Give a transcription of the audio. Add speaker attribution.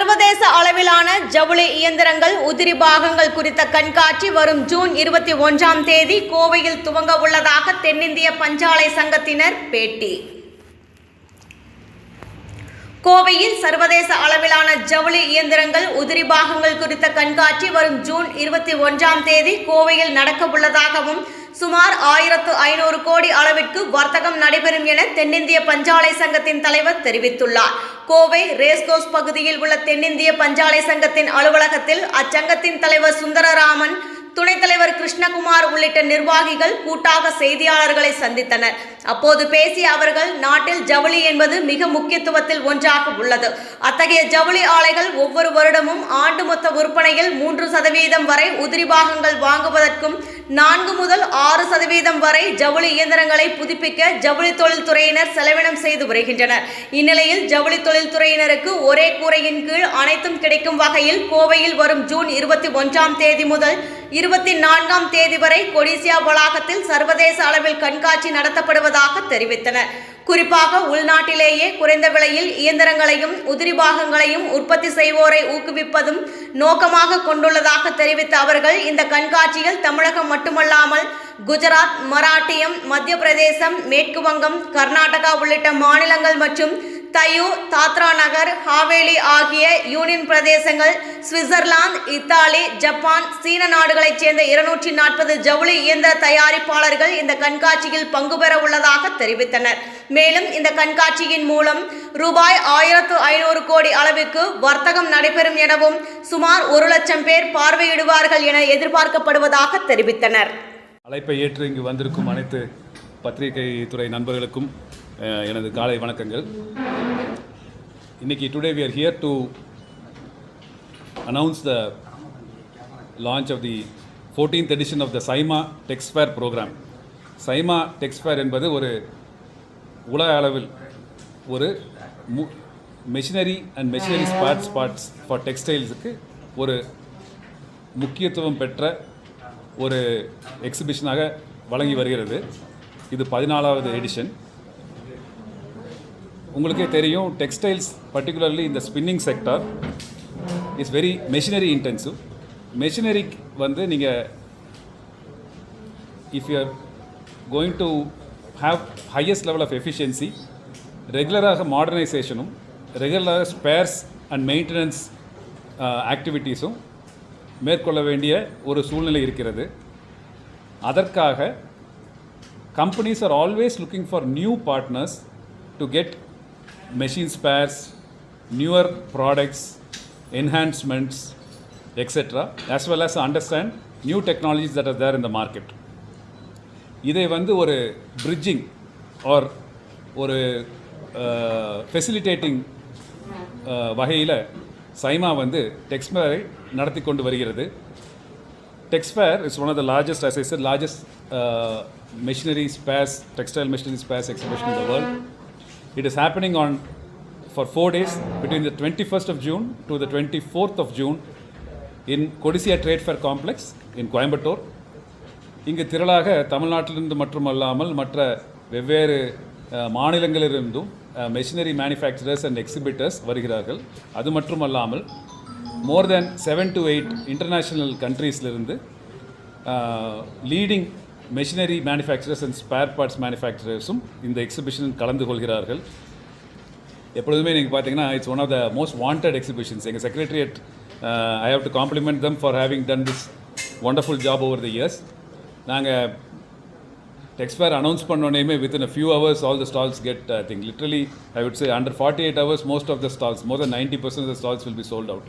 Speaker 1: சர்வதேச அளவிலான ஜவுளி இயந்திரங்கள் உதிரி பாகங்கள் குறித்த கண்காட்சி வரும் ஜூன் 21ஆம் தேதி கோவையில் துவங்க உள்ளதாக தென்னிந்திய பஞ்சாலை சங்கத்தினர் பேட்டி. கோவையில் சர்வதேச அளவிலான ஜவுளி இயந்திரங்கள் உதிரி பாகங்கள் குறித்த கண்காட்சி வரும் ஜூன் 21ஆம் தேதி கோவையில் நடக்க உள்ளதாகவும் சுமார் 1500 கோடி அளவிற்கு வர்த்தகம் நடைபெறும் என தென்னிந்திய பஞ்சாலை சங்கத்தின் தலைவர் தெரிவித்துள்ளார். கோவை ரேஸ்கோர்ஸ் பகுதியில் உள்ள தென்னிந்திய பஞ்சாலை சங்கத்தின் அலுவலகத்தில் அச்சங்கத்தின் தலைவர் சுந்தரராமன், துணைத் தலைவர் கிருஷ்ணகுமார் உள்ளிட்ட நிர்வாகிகள் கூட்டாக செய்தியாளர்களை சந்தித்தனர். அப்போது பேசிய அவர்கள், நாட்டில் ஜவுளி என்பது மிக முக்கியத்துவத்தில் ஒன்றாக உள்ளது. அத்தகைய ஜவுளி ஆலைகள் ஒவ்வொரு வருடமும் ஆண்டு மொத்த விற்பனையில் 3% வரை உதிரி பாகங்கள் வாங்குவதற்கும் 4 முதல் 6% வரை ஜவுளி இயந்திரங்களை புதுப்பிக்க ஜவுளி தொழில்துறையினர் செலவினம் செய்து வருகின்றனர். இந்நிலையில் ஜவுளி தொழில்துறையினருக்கு ஒரே கூரையின் கீழ் அனைத்தும் கிடைக்கும் வகையில் கோவையில் வரும் ஜூன் 21ஆம் தேதி முதல் 24ஆம் தேதி வரை கொடிசியா வளாகத்தில் சர்வதேச அளவில் கண்காட்சி நடத்தப்படுவதாக தெரிவித்தனர். குறிப்பாக உள்நாட்டிலேயே குறைந்த விலையில் இயந்திரங்களையும் உதிரி பாகங்களையும் உற்பத்தி செய்வோரை ஊக்குவிப்பதும் நோக்கமாக கொண்டுள்ளதாக தெரிவித்த அவர்கள், இந்த கண்காட்சியில் தமிழகம் மட்டுமல்லாமல் குஜராத், மராட்டியம், மத்திய பிரதேசம், மேற்கு வங்கம், கர்நாடகா உள்ளிட்ட மாநிலங்கள் மற்றும் தையூ, தாத்ரா நகர் ஹாவேலி ஆகிய யூனியன் பிரதேசங்கள், சுவிட்சர்லாந்து, இத்தாலி, ஜப்பான், சீன நாடுகளைச் சேர்ந்த 240 ஜவுளி இயந்திர தயாரிப்பாளர்கள் இந்த கண்காட்சியில் பங்கு பெற உள்ளதாக தெரிவித்தனர். மேலும் இந்த கண்காட்சியின் மூலம் ரூபாய் 1500 கோடி அளவிற்கு வர்த்தகம் நடைபெறும் எனவும் சுமார் 1 லட்சம் பேர் பார்வையிடுவார்கள் என எதிர்பார்க்கப்படுவதாக தெரிவித்தனர்.
Speaker 2: அழைப்பை ஏற்று இங்கு வந்திருக்கும் அனைத்து பத்திரிகை துறை நண்பர்களுக்கும் எனது காலை வணக்கங்கள். இன்னைக்கு today we are here to announce the launch of the 14th edition of the SIMA TechSfair program. SIMA TechSfair என்பது ஒரு உலக அளவில் ஒரு machinery and machinery spares for டெக்ஸ்டைல்ஸுக்கு ஒரு முக்கியத்துவம் பெற்ற ஒரு எக்ஸிபிஷனாக வழங்கி வருகிறது. இது 14வது எடிஷன். உங்களுக்கே தெரியும், டெக்ஸ்டைல்ஸ் பர்டிகுலர்லி இந்த spinning sector is very machinery intensive. மெஷினரிக்கு வந்து நீங்கள் if you are going to have highest level of efficiency, ரெகுலராக மாடர்னைசேஷனும் ரெகுலராக ஸ்பேர்ஸ் அண்ட் மெயின்டெனன்ஸ் ஆக்டிவிட்டீஸும் மேற்கொள்ள வேண்டிய ஒரு சூழ்நிலை இருக்கிறது. அதற்காக companies are always looking for new partners to get machine spares, newer products, enhancements, etc., as well as understand new technologies that are there in the market. இதை வந்து ஒரு bridging or ஒரு facilitating வகையில் சைமா வந்து டெக்ஸ்ஃபேரை நடத்தி கொண்டு வருகிறது. TechSfair is one of the largest, as I said, machinery spares, textile machinery spares exhibition in the world. It is happening for 4 days between the 21st of June to the 24th of June in Codicea Trade Fair Complex in Coimbatore. இங்கு திரளாக தமிழ்நாட்டிலிருந்து மட்டுமல்லாமல் மற்ற வெவ்வேறு மாநிலங்களிலிருந்தும் machinery manufacturers and exhibitors வருகிறார்கள். அது மட்டுமல்லாமல் more than 7 to 8 இன்டர்நேஷ்னல் கண்ட்ரீஸ்லேருந்து leading machinery manufacturers and spare parts மேனுஃபேக்சரர்ஸும் இந்த எக்ஸிபிஷனில் கலந்து கொள்கிறார்கள். எப்பொழுதுமே நீங்கள் பார்த்தீங்கன்னா it's one of the most wanted exhibitions. எங்கள் secretariat I have to compliment them for having done this wonderful job over the years. நாங்கள் TechSfair அனௌன்ஸ் பண்ணோன்னே within a few hours all the stalls get, I think literally I would say under 48 hours most of the stalls, more than 90% of the stalls will be sold out.